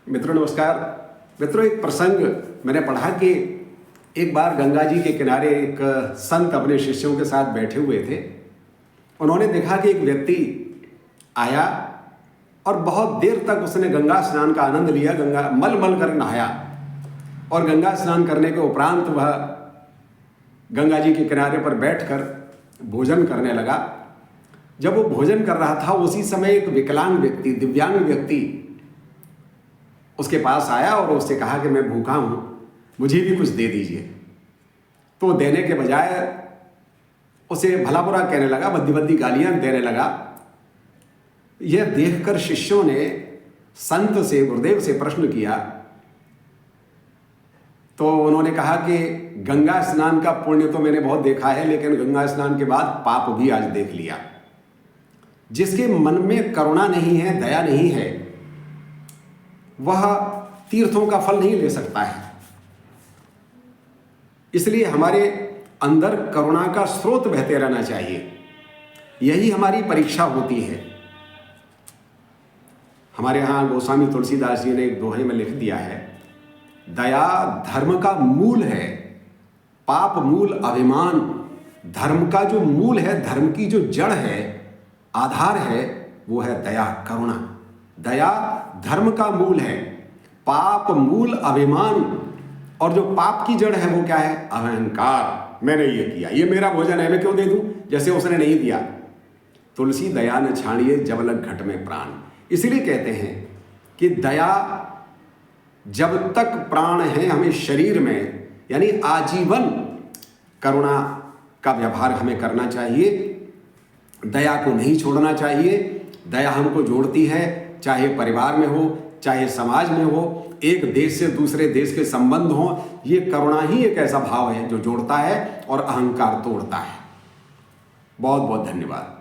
मित्रों नमस्कार। मित्रों, एक प्रसंग मैंने पढ़ा कि एक बार गंगा जी के किनारे एक संत अपने शिष्यों के साथ बैठे हुए थे। उन्होंने देखा कि एक व्यक्ति आया और बहुत देर तक उसने गंगा स्नान का आनंद लिया, गंगा मल मल कर नहाया और गंगा स्नान करने के उपरांत वह गंगा जी के किनारे पर बैठकर भोजन करने लगा। जब वो भोजन कर रहा था उसी समय एक विकलांग व्यक्ति, दिव्यांग व्यक्ति उसके पास आया और उससे कहा कि मैं भूखा हूं, मुझे भी कुछ दे दीजिए। तो देने के बजाय उसे भला बुरा कहने लगा, बद्दी बद्दी गालियां देने लगा। यह देखकर शिष्यों ने संत से, गुरुदेव से प्रश्न किया। तो उन्होंने कहा कि गंगा स्नान का पुण्य तो मैंने बहुत देखा है, लेकिन गंगा स्नान के बाद पाप भी आज देख लिया। जिसके मन में करुणा नहीं है, दया नहीं है, वह तीर्थों का फल नहीं ले सकता है। इसलिए हमारे अंदर करुणा का स्रोत बहते रहना चाहिए। यही हमारी परीक्षा होती है। हमारे यहां गोस्वामी तुलसीदास जी ने एक दोहे में लिख दिया है, दया धर्म का मूल है, पाप मूल अभिमान। धर्म का जो मूल है, धर्म की जो जड़ है, आधार है, वो है दया, करुणा। दया धर्म का मूल है, पाप मूल अभिमान। और जो पाप की जड़ है वो क्या है? अहंकार। मैंने ये किया, ये मेरा भोजन है, मैं क्यों दे दूं, जैसे उसने नहीं दिया। तुलसी दया न छाड़िए जब लग घट में प्राण। इसीलिए कहते हैं कि दया जब तक प्राण है हमें शरीर में, यानी आजीवन करुणा का व्यवहार हमें करना चाहिए। दया को नहीं छोड़ना चाहिए। दया हमको जोड़ती है, चाहे परिवार में हो, चाहे समाज में हो, एक देश से दूसरे देश के संबंध हो। ये करुणा ही एक ऐसा भाव है जो जोड़ता है और अहंकार तोड़ता है। बहुत बहुत धन्यवाद।